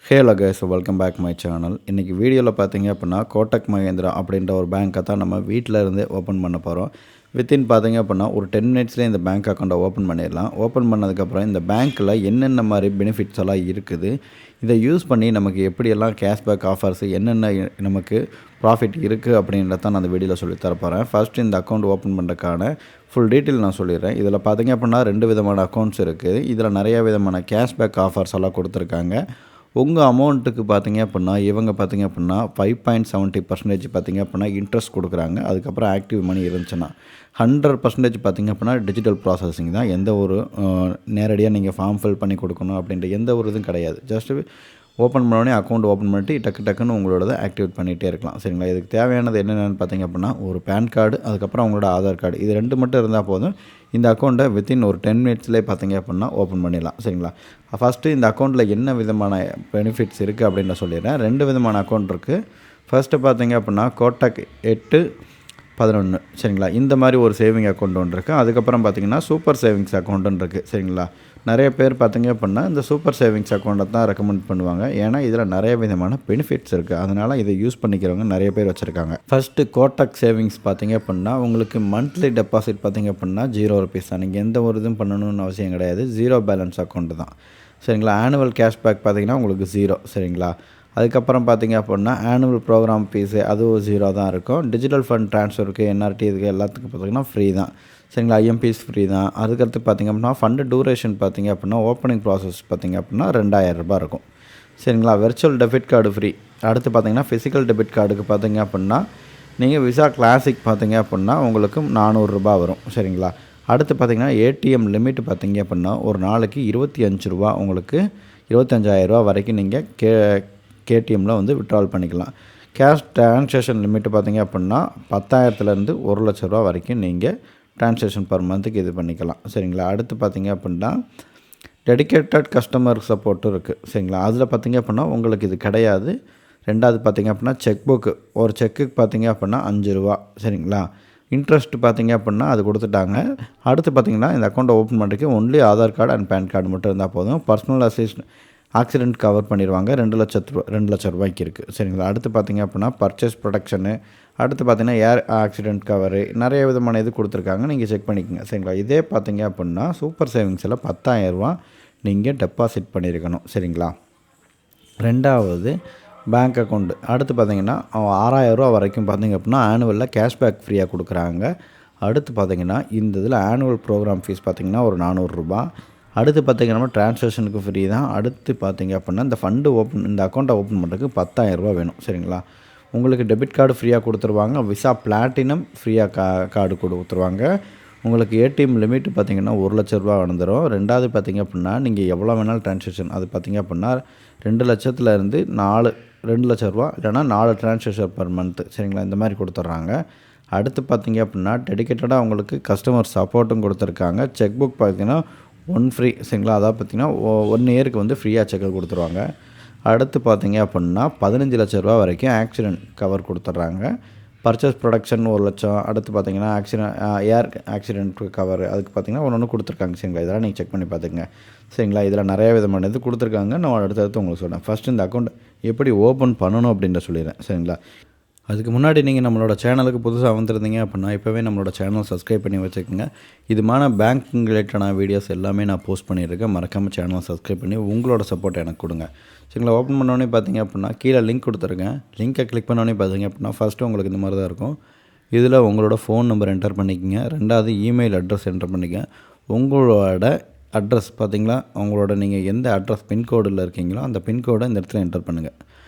Hello guys, welcome back my channel. இன்றைக்கி வீடியோவில் பார்த்தீங்க அப்படின்னா கோட்டக் மஹேந்திரா அப்படின்ற ஒரு பேங்க்கை தான் நம்ம வீட்டில் இருந்து ஓப்பன் பண்ண போகிறோம். வித்தின் பார்த்தீங்க அப்படின்னா ஒரு 10 மினிட்ஸ்லேயே இந்த பேங்க் அக்கௌண்ட்டை ஓப்பன் பண்ணிடலாம். ஓப்பன் பண்ணதுக்கப்புறம் இந்த பேங்க்கில் என்னென்ன மாதிரி பெனிஃபிட்ஸ் எல்லாம் இருக்குது, இதை யூஸ் பண்ணி நமக்கு எப்படியெல்லாம் கேஷ்பேக் ஆஃபர்ஸ் என்னென்ன நமக்கு ப்ராஃபிட் இருக்குது அப்படின்றத நான் அந்த வீடியோவில் சொல்லி தரப்போகிறேன். ஃபஸ்ட்டு இந்த அக்கௌண்ட் ஓப்பன் பண்ணுறதுக்கான ஃபுல் டீட்டெயில் நான் சொல்லிடுறேன். இதில் பார்த்தீங்க அப்படின்னா 2 விதமான அக்கௌண்ட்ஸ் இருக்குது. இதில் நிறைய விதமான கேஷ்பேக் ஆஃபர்ஸ் எல்லாம் கொடுத்துருக்காங்க. உங்கள் அமௌண்ட்டுக்கு பார்த்தீங்க அப்படின்னா இவங்க பார்த்தீங்க அப்படின்னா 5.70% பார்த்தீங்க அப்படின்னா இன்ட்ரெஸ்ட் கொடுக்குறாங்க. அதுக்கப்புறம் ஆக்டிவ் மணி இருந்துச்சுன்னா 100% பார்த்தீங்க அப்படின்னா டிஜிட்டல் ப்ராசஸிங் தான். எந்த ஒரு நேரடியாக நீங்கள் ஃபார்ம் ஃபில் பண்ணி கொடுக்கணும் அப்படின்ற எந்த ஒரு இதுவும் கிடையாது. ஜஸ்ட்டு ஓப்பன் பண்ணோடனே அக்கௌண்ட் ஓப்பன் பண்ணிட்டு டக்குன்னு உங்களோட ஆக்டிவேட் பண்ணிகிட்டே இருக்கலாம். சரிங்களா? இதுக்கு தேவையானது என்னென்னு பார்த்தீங்க அப்படின்னா ஒரு பேன் கார்டு, அதுக்கப்புறம் உங்களோட ஆதார் கார்டு, இது 2 மட்டும் இருந்தால் போதும். இந்த அக்கௌண்ட்டை வித்தின் ஒரு 10 மினிட்ஸ்லேயே பார்த்தீங்க அப்படின்னா ஓப்பன் பண்ணிடலாம். சரிங்களா? ஃபஸ்ட்டு இந்த அக்கௌண்ட்டில் என்ன விதமான பெனிஃபிட்ஸ் இருக்குது அப்படின்னு நான் சொல்லிடுறேன். 2 விதமான அக்கௌண்ட் இருக்குது. ஃபஸ்ட்டு பார்த்தீங்க அப்படின்னா கோட்டக் 811. சரிங்களா? இந்த மாதிரி ஒரு சேவிங் அக்கௌண்ட் ஒன்று இருக்குது. அதுக்கப்புறம் பார்த்தீங்கன்னா சூப்பர் சேவிங்ஸ் அக்கௌண்ட்டுன்னு இருக்குது. சரிங்களா? நிறைய பேர் பார்த்தீங்க அப்படின்னா இந்த சூப்பர் சேவிங்ஸ் அக்கௌண்ட்டை தான் ரெக்கமெண்ட் பண்ணுவாங்க. ஏன்னா இதில் நிறைய விதமான பெனிஃபிட்ஸ் இருக்குது. அதனால் இதை யூஸ் பண்ணிக்கிறவங்க நிறைய பேர் வச்சுருக்காங்க. ஃபஸ்ட்டு கோட்டக் சேவிங்ஸ் பார்த்தீங்க அப்படின்னா உங்களுக்கு மந்த்லி டெபாசிட் பார்த்தீங்க அப்படின்னா 0 ரூபீஸ் தான். நீங்கள் எந்த ஒரு இதுவும் பண்ணணும்னு அவசியம் கிடையாது. 0 பேலன்ஸ் அக்கௌண்ட்டு தான். சரிங்களா? ஆனுவல் கேஷ்பேக் பார்த்தீங்கன்னா உங்களுக்கு 0. சரிங்களா? அதுக்கப்புறம் பார்த்தீங்க அப்படின்னா ஆனுவல் ப்ரோக்ராம் ஃபீஸு அதுவும் 0 தான் இருக்கும். டிஜிட்டல் ஃபண்ட் ட்ரான்ஸ்ஃபருக்கு என்ஆர்டி இதுக்கு எல்லாத்துக்கும் பார்த்தீங்கன்னா ஃப்ரீ தான். சரிங்களா? ஐஎம்பிஎஸ் ஃப்ரீ தான். அதுக்கடுத்து பார்த்திங்க அப்படின்னா ஃபண்டு டூரேஷன் பார்த்திங்க அப்படின்னா ஓப்பனிங் ப்ராசஸ் பார்த்திங்க அப்படின்னா 2000 ரூபாய் இருக்கும். சரிங்களா? Virtual debit card free. அடுத்து பார்த்திங்கன்னா ஃபிசிக்கல் டெபிட் கார்டுக்கு பார்த்திங்க அப்படின்னா நீங்கள் விசா கிளாசிக் பார்த்திங்க அப்படின்னா உங்களுக்கு 400 ரூபாய் வரும். சரிங்களா? அடுத்து பார்த்திங்கன்னா ஏடிஎம் லிமிட் பார்த்திங்க அப்படின்னா ஒரு நாளைக்கு 25 ரூபா உங்களுக்கு 25,000 ரூபா வரைக்கும் நீங்கள் கேடிஎம்மில் வந்து விட்ரால் பண்ணிக்கலாம். கேஷ் ட்ரான்சாக்ஷன் லிமிட்டு பார்த்திங்க அப்படின்னா 10,000லேருந்து 1,00,000 ரூபா வரைக்கும் நீங்கள் ட்ரான்சாக்ஷன் பர் மந்த்துக்கு இது பண்ணிக்கலாம். சரிங்களா? அடுத்து பார்த்திங்க அப்படின்னா டெடிக்கேட்டட் கஸ்டமர் சப்போர்ட்டும் இருக்குது. சரிங்களா? அதில் பார்த்திங்க அப்படின்னா உங்களுக்கு இது கிடையாது. ரெண்டாவது பார்த்திங்க அப்படின்னா செக் புக்கு, ஒரு செக்குக்கு பார்த்திங்க அப்படின்னா 5 ரூபா. சரிங்களா? இன்ட்ரெஸ்ட் பார்த்திங்க அப்படின்னா அது கொடுத்துட்டாங்க. அடுத்து பார்த்திங்கன்னா இந்த அக்கௌண்ட்டை ஓப்பன் பண்ணுறதுக்கு only Aadhaar card and PAN card மட்டும் இருந்தால் போதும். பர்சனல் ஆக்சிடென்ட் கவர் பண்ணிடுவாங்க. 2 லட்ச ரூபாய்க்கு இருக்குது. சரிங்களா? அடுத்து பார்த்திங்க அப்படின்னா பர்ச்சேஸ் ப்ரொடெக்ஷனு, அடுத்து பார்த்திங்கன்னா ஏர் ஆக்சிடென்ட் கவரு, நிறைய விதமான இது கொடுத்துருக்காங்க. நீங்கள் செக் பண்ணிக்கோங்க. சரிங்களா? இதே பார்த்திங்க அப்படின்னா சூப்பர் சேவிங்ஸில் 10,000 ரூபா நீங்கள் டெபாசிட் பண்ணியிருக்கணும். சரிங்களா? ரெண்டாவது பேங்க் அக்கௌண்ட்டு. அடுத்து பார்த்திங்கன்னா 6,000 ரூபா வரைக்கும் பார்த்திங்க அப்படின்னா ஆனுவலில் கேஷ்பேக் ஃப்ரீயாக கொடுக்குறாங்க. அடுத்து பார்த்திங்கன்னா இந்த இதில் ஆனுவல் ப்ரோக்ராம் ஃபீஸ் பார்த்திங்கன்னா ஒரு 400 ரூபா. அடுத்து பார்த்திங்கன்னா ட்ரான்சாக்ஷனுக்கு ஃப்ரீ தான். அடுத்து பார்த்திங்க அப்படின்னா இந்த அக்கௌண்ட்டை ஓப்பன் பண்ணுறதுக்கு 10,000 ரூபா வேணும். சரிங்களா? உங்களுக்கு டெபிட் கார்டு ஃப்ரீயாக கொடுத்துருவாங்க. விசா பிளாட்டினம் ஃப்ரீயாக கார்டு கொடுத்துருவாங்க. உங்களுக்கு ஏடிஎம் லிமிட் பார்த்திங்கன்னா 1,00,000 ரூபா வந்துடும். ரெண்டாவது பார்த்திங்க அப்படின்னா நீங்கள் எவ்வளோ வேணாலும் ட்ரான்சாக்ஷன், அது பார்த்திங்க அப்படின்னா 2 லட்சத்துலேருந்து 2 லட்ச ரூபா இல்லைனா 4 ட்ரான்சாக்ஷன் பர் மந்த்து. சரிங்களா? இந்த மாதிரி கொடுத்துட்றாங்க. அடுத்து பார்த்திங்க அப்படின்னா டெடிக்கேட்டடாக உங்களுக்கு கஸ்டமர் சப்போர்ட்டும் கொடுத்துருக்காங்க. செக் புக் பார்த்திங்கன்னா 1 ஃப்ரீ. சரிங்களா? அதாவது பார்த்திங்கன்னா 1 இயருக்கு வந்து ஃப்ரீயாக செக்கை கொடுத்துருவாங்க. அடுத்து பார்த்திங்க அப்படின்னா 15 லட்ச ரூபா வரைக்கும் ஆக்சிடென்ட் கவர் கொடுத்துட்றாங்க. பர்ச்சேஸ் ப்ரொடக்ஷன் 1 லட்சம். அடுத்து பார்த்திங்கன்னா ஏர் ஆக்சிடென்ட் கவர், அதுக்கு பார்த்திங்கன்னா ஒன்று கொடுத்துருக்காங்க. சரிங்களா? இதெல்லாம் நீங்கள் செக் பண்ணி பார்த்துக்குங்க. சரிங்களா? இதில் நிறைய விதமான இது கொடுத்துருக்காங்க. நான் அடுத்தடுத்து உங்களுக்கு சொல்கிறேன். ஃபஸ்ட்டு இந்த அக்கௌண்ட் எப்படி ஓப்பன் பண்ணணும் அப்படின்ற சொல்லிடுறேன். சரிங்களா? அதுக்கு முன்னாடி நீங்கள் நம்மளோட சேனலுக்கு புதுசாக வந்திருந்தீங்க அப்படின்னா இப்போவே நம்மளோட சேனல் சப்ஸ்கிரைப் பண்ணி வச்சுக்கோங்க. இதுமான பேங்கிங் ரிலேட்டடான வீடியோஸ் எல்லாமே நான் போஸ்ட் பண்ணியிருக்கேன். மறக்காமல் சேனலை சப்ஸ்கிரைப் பண்ணி உங்களோட சப்போர்ட் எனக்கு கொடுங்க. சரிங்களா? ஓப்பன் பண்ணோன்னே பார்த்தீங்க அப்படின்னா கீழே லிங்க் கொடுத்துருக்கேன். லிங்க்கை கிளிக் பண்ணோன்னே பார்த்தீங்க அப்படின்னா ஃபஸ்ட்டு உங்களுக்கு இந்த மாதிரி தான் இருக்கும். இதில் உங்களோட ஃபோன் நம்பர் என்டர் பண்ணிக்கோங்க. ரெண்டாவது இமெயில் அட்ரஸ் என்டர் பண்ணிக்கங்க. உங்களோட அட்ரஸ் பார்த்திங்களா, உங்களோட நீங்கள் எந்த அட்ரஸ் பின்கோடில் இருக்கீங்களோ அந்த பின்கோடை இந்த இடத்துல என்டர் பண்ணுங்கள்.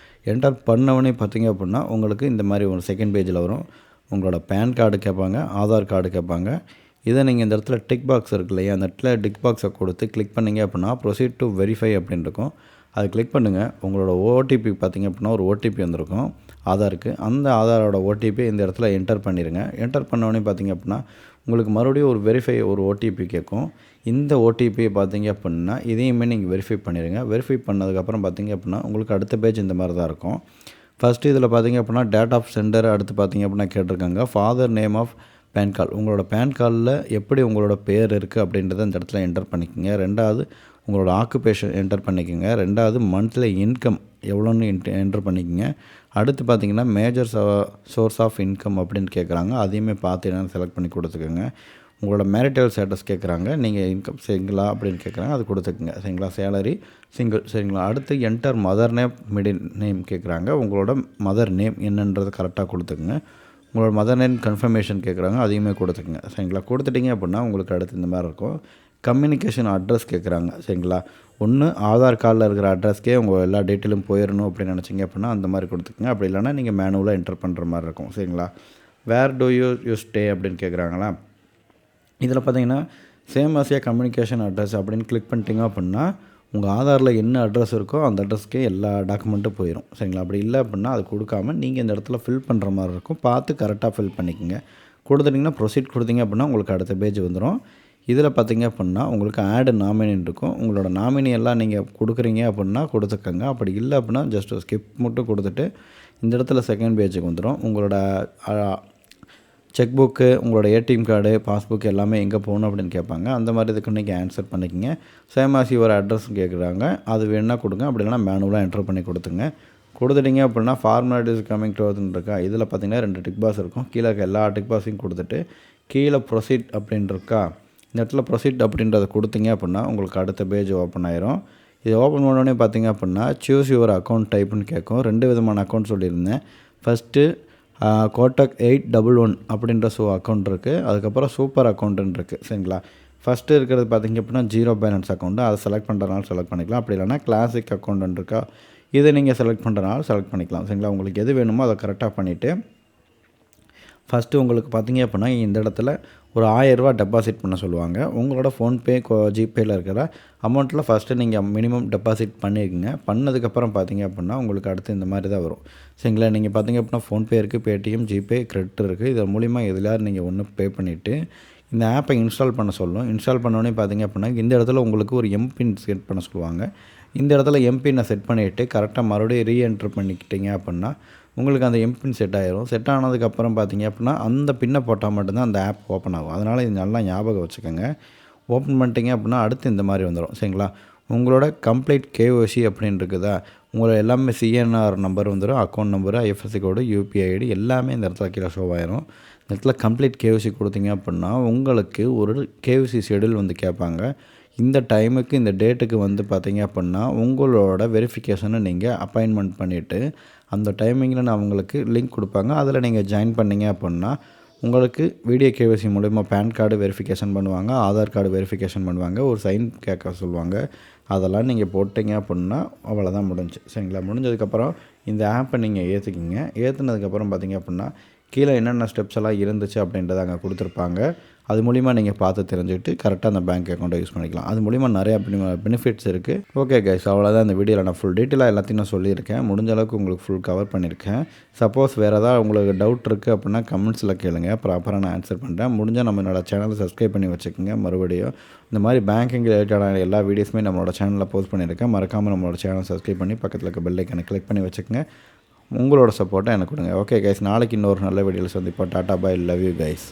என்டர் பண்ணவொடனே பார்த்திங்க அப்படின்னா உங்களுக்கு இந்த மாதிரி ஒரு செகண்ட் பேஜில் வரும். உங்களோட பேன் கார்டு கேட்பாங்க, ஆதார் கார்டு கேட்பாங்க. இதை நீங்கள் இந்த இடத்துல டிக் பாக்ஸ் இருக்கு இல்லையா, அந்த இடத்துல டிக் பாக்ஸை கொடுத்து கிளிக் பண்ணிங்க அப்படின்னா ப்ரொசீட் டு வெரிஃபை அப்படின்னு இருக்கும். அது கிளிக் பண்ணுங்கள். உங்களோட ஓடிபி பார்த்திங்க அப்படின்னா ஒரு ஓடிபி வந்திருக்கும் ஆதாருக்கு. அந்த ஆதாரோட ஓடிபி இந்த இடத்துல என்டர் பண்ணிடுங்க. என்டர் பண்ணவொடனே பார்த்திங்க அப்படின்னா உங்களுக்கு மறுபடியும் ஒரு ஓடிபி கேட்கும். இந்த ஓடிபியை பார்த்திங்க அப்படின்னா இதையுமே நீங்கள் வெரிஃபை பண்ணிடுங்க. வெரிஃபை பண்ணதுக்கப்புறம் பார்த்திங்க அப்படின்னா உங்களுக்கு அடுத்த பேஜ் இந்த மாதிரி தான் இருக்கும். ஃபஸ்ட்டு இதில் பார்த்திங்க அப்படின்னா டேட் ஆஃப் சென்டர், அடுத்து பார்த்திங்க அப்படின்னா கேட்டிருக்காங்க father name of PAN card. உங்களோட பேன் கார்டில் எப்படி உங்களோட பேர் இருக்குது அப்படின்றத இந்த இடத்துல என்டர் பண்ணிக்கோங்க. ரெண்டாவது உங்களோட ஆக்குபேஷன் என்டர் பண்ணிக்கோங்க. ரெண்டாவது மந்த்லி இன்கம் எவ்வளோன்னு என்ட்ரு பண்ணிக்கோங்க. அடுத்து பார்த்தீங்கன்னா மேஜர் சோர்ஸ் ஆஃப் இன்கம் அப்படின்னு கேட்குறாங்க. அதையுமே பார்த்து என்னென்னு செலக்ட் பண்ணி கொடுத்துக்கோங்க. உங்களோட மேரிட்டல் ஸ்டேட்டஸ் கேட்குறாங்க. நீங்கள் இன்கம் சிங்கிளா அப்படின்னு கேட்குறாங்க. அது கொடுத்துக்குங்க. சரிங்களா? Salary single. சரிங்களா? அடுத்து enter mother name middle name கேட்குறாங்க. உங்களோட மதர் நேம் என்னன்றது கரெக்டாக கொடுத்துக்குங்க. உங்களோட மதர் நேம் கன்ஃபர்மேஷன் கேட்குறாங்க. அதையுமே கொடுத்துக்குங்க. சரிங்களா? கொடுத்துட்டிங்க அப்படின்னா உங்களுக்கு அடுத்து இந்த மாதிரி இருக்கும். கம்யூனிகேஷன் அட்ரஸ் கேட்குறாங்க. சரிங்களா? ஒன்று ஆதார் கார்டில் இருக்கிற அட்ரஸ்க்கே உங்கள் எல்லா டீட்டெயிலும் போயிடணும் அப்படின்னு நினச்சிங்க அப்படின்னா அந்த மாதிரி கொடுத்துக்குங்க. அப்படி இல்லைனா நீங்கள் மேனுவலாக என்டர் பண்ணுற மாதிரி இருக்கும். சரிங்களா? வேர் டூ யூ ஸ்டே அப்படின்னு கேட்குறாங்களா? இதில் பார்த்தீங்கன்னா சேம் ஆசியா கம்யூனிகேஷன் அட்ரஸ் அப்படின்னு கிளிக் பண்ணிட்டீங்க அப்படின்னா உங்கள் ஆதாரில் என்ன அட்ரஸ் இருக்கோ அந்த அட்ரஸ்க்கே எல்லா டாக்குமெண்ட்டும் போயிடும். சரிங்களா? அப்படி இல்லை அப்படின்னா அது கொடுக்காம நீங்கள் இந்த இடத்துல ஃபில் பண்ணுற மாதிரி இருக்கும். பார்த்து கரெக்டாக ஃபில் பண்ணிக்கோங்க. கொடுத்துட்டிங்கன்னா ப்ரொசீட் கொடுத்தீங்க அப்படின்னா உங்களுக்கு அடுத்த பேஜ் வந்துடும். இதில் பார்த்தீங்க அப்படின்னா உங்களுக்கு ஆட் நாமினின்னு இருக்கும். உங்களோட நாமினி எல்லாம் நீங்கள் கொடுக்குறீங்க அப்படின்னா கொடுத்துக்கோங்க. அப்படி இல்லை அப்படின்னா ஜஸ்ட் ஸ்கிப் மட்டும் கொடுத்துட்டு இந்த இடத்துல செகண்ட் பேஜுக்கு வந்துடும். உங்களோட செக் புக்கு, உங்களோட ஏடிஎம் கார்டு, பாஸ்புக் எல்லாமே எங்கே போகணும் அப்படின்னு கேட்பாங்க. அந்த மாதிரி இதுக்கு நீங்கள் ஆன்சர் பண்ணிக்கங்க. சேம் ஆஸ் யுவர் அட்ரஸ் கேட்குறாங்க. அது வேணுன்னா கொடுங்க. அப்படி இல்லைனா மேனுவலாக என்ட்ரு பண்ணி கொடுத்துங்க. கொடுத்துட்டிங்க அப்படின்னா ஃபார்மாலிட்டிஸ் கமிங் டு இருக்கா. இதில் பார்த்தீங்கன்னா 2 டிக் பாஸ் இருக்கும். கீழே இருக்க எல்லா டிக் பாஸையும் கொடுத்துட்டு கீழே ப்ரொசீட் அப்படின்னு இருக்கா. இந்த இடத்துல ப்ரொசீட் அப்படின்றத கொடுத்தீங்க அப்படின்னா உங்களுக்கு அடுத்த பேஜ் ஓப்பன் ஆயிரும். இது ஓப்பன் பண்ணோடனே பார்த்தீங்க அப்படின்னா சூஸ் யுவர் அக்கௌண்ட் டைப்புன்னு கேட்கும். 2 விதமான அக்கௌண்ட் சொல்லியிருந்தேன். ஃபஸ்ட்டு கோட்டக் 811 அப்படின்ற அக்கௌண்ட் இருக்குது. அதுக்கப்புறம் சூப்பர் அக்கௌண்ட்டுன்னு இருக்குது. சரிங்களா? ஃபஸ்ட்டு இருக்கிறது பார்த்திங்க அப்படின்னா 0 பேலன்ஸ் அக்கௌண்ட்டு. அதை செலக்ட் பண்ணுறதுனால செலக்ட் பண்ணிக்கலாம். அப்படி இல்லைனா கிளாசிக் அக்கௌண்ட்டுன்னு இருக்கா. இதை நீங்கள் செலக்ட் பண்ணுறதுனால செலக்ட் பண்ணிக்கலாம். சரிங்களா? உங்களுக்கு எது வேணுமோ அதை கரெக்டாக பண்ணிவிட்டு ஃபஸ்ட்டு உங்களுக்கு பார்த்தீங்க அப்படின்னா இந்த இடத்துல ஒரு ரூ. 1000 டெபாசிட் பண்ண சொல்லுவாங்க. உங்களோட ஃபோன்பே ஜிபேயில் இருக்கிற அமௌண்ட்டில் ஃபஸ்ட்டு நீங்கள் மினிமம் டெபாசிட் பண்ணிக்கோங்க. பண்ணதுக்கப்புறம் பார்த்தீங்க அப்படின்னா உங்களுக்கு அடுத்து இந்த மாதிரி தான் வரும். சரிங்களா? நீங்கள் பார்த்தீங்க அப்படின்னா ஃபோன்பே இருக்குது, பேடிஎம், ஜிபே, கிரெடிட் இருக்குது. இதன் மூலிமா எதுலையாவது நீங்கள் ஒன்று பே பண்ணிவிட்டு இந்த ஆப்பை இன்ஸ்டால் பண்ண சொல்லணும். இன்ஸ்டால் பண்ணோடனே பார்த்தீங்க அப்படின்னா இந்த இடத்துல உங்களுக்கு ஒரு எம்பின் செட் பண்ண சொல்லுவாங்க. இந்த இடத்துல எம்பினை செட் பண்ணிவிட்டு கரெக்டாக மறுபடியும் ரீஎன்ட்ரு பண்ணிக்கிட்டீங்க அப்படின்னா உங்களுக்கு அந்த எம்பின் செட் ஆகிரும். செட் ஆனதுக்கப்புறம் பார்த்தீங்க அப்படின்னா அந்த பின்னை போட்டால் மட்டும்தான் அந்த ஆப் ஓப்பன் ஆகும். அதனால் இது நல்லா ஞாபகம் வச்சுக்கோங்க. ஓப்பன் பண்ணிட்டீங்க அப்படின்னா அடுத்து இந்த மாதிரி வந்துடும். சரிங்களா? உங்களோட கம்ப்ளீட் கேஒய்சி அப்படின்னு இருக்குதா. உங்களோட எல்லாமே சிஎன்ஆர் நம்பர் வந்துடும், account number, IFSC code, UPI ID எல்லாமே இந்த இடத்துல கீழே ஷோ ஆயிரும். இந்த இடத்துல கம்ப்ளீட் கேஒய்சி கொடுத்தீங்க அப்படின்னா உங்களுக்கு ஒரு கேஒய்சி ஷெடியூல் வந்து கேட்பாங்க. இந்த டைமுக்கு இந்த டேட்டுக்கு வந்து பார்த்தீங்க அப்படின்னா உங்களோட வெரிஃபிகேஷனை நீங்கள் அப்பாயின்மெண்ட் பண்ணிவிட்டு அந்த டைமிங்கில் நான் உங்களுக்கு லிங்க் கொடுப்பாங்க. அதில் நீங்கள் ஜாயின் பண்ணிங்க அப்படின்னா உங்களுக்கு வீடியோ கேஒய்சி மூலிமா பேன் கார்டு வெரிஃபிகேஷன் பண்ணுவாங்க, ஆதார் கார்டு வெரிஃபிகேஷன் பண்ணுவாங்க, ஒரு சைன் கேட்க சொல்லுவாங்க. அதெல்லாம் நீங்கள் போட்டிங்க அப்படின்னா அவ்வளோதான் முடிஞ்சு. சரிங்களா? முடிஞ்சதுக்கப்புறம் இந்த ஆப்பை நீங்கள் ஏற்றுக்கிங்க. ஏற்றுனதுக்கப்புறம் பார்த்தீங்க அப்படின்னா கீழே என்னென்ன ஸ்டெப்ஸ் எல்லாம் இருந்துச்சு அப்படின்றத அங்கே கொடுத்துருப்பாங்க. அது மூலிமா நீங்கள் பார்த்து தெரிஞ்சுக்கிட்டு கரெக்டாக அந்த பேங்க் அக்கௌண்ட்டை யூஸ் பண்ணிக்கலாம். அது மூலிமா நிறையா பெனிஃபிட்ஸ் இருக்குது. ஓகே கைஸ், அவ்வளோதான் இந்த வீடியோவில் நான் ஃபுல் டீட்டெயிலாக எல்லாத்தையும் நான் சொல்லியிருக்கேன். முடிஞ்ச அளவுக்கு உங்களுக்கு ஃபுல் கவர் பண்ணியிருக்கேன். சப்போஸ் வேறு ஏதாவது உங்களுக்கு டவுட் இருக்குது அப்படின்னா கமெண்ட்ஸில் கேளுங்க, ப்ராப்பராக நான் ஆன்சர் பண்ணுறேன். முடிஞ்சால் நம்ம என்னோட சேனலை சப்ஸ்கிரைப் பண்ணி வச்சுக்கோங்க. மறுபடியும் இந்த மாதிரி பேங்கிங் ரிலேட்டடான எல்லா வீடியோஸுமே நம்மளோட சேனலில் போஸ்ட் பண்ணியிருக்கேன். மறக்காமல் நம்மளோட சேனலை சப்ஸ்கிரைப் பண்ணி பக்கத்தில் இருக்க பெல் ஐக்கனை கிளிக் பண்ணி வச்சுக்கோங்க. உங்களோட சப்போர்ட்டை எனக்கு கொடுங்க. ஓகே கைஸ், நாளைக்கு இன்னொரு நல்ல வீடியோவில் சந்திப்போம். Tata bye, love you guys.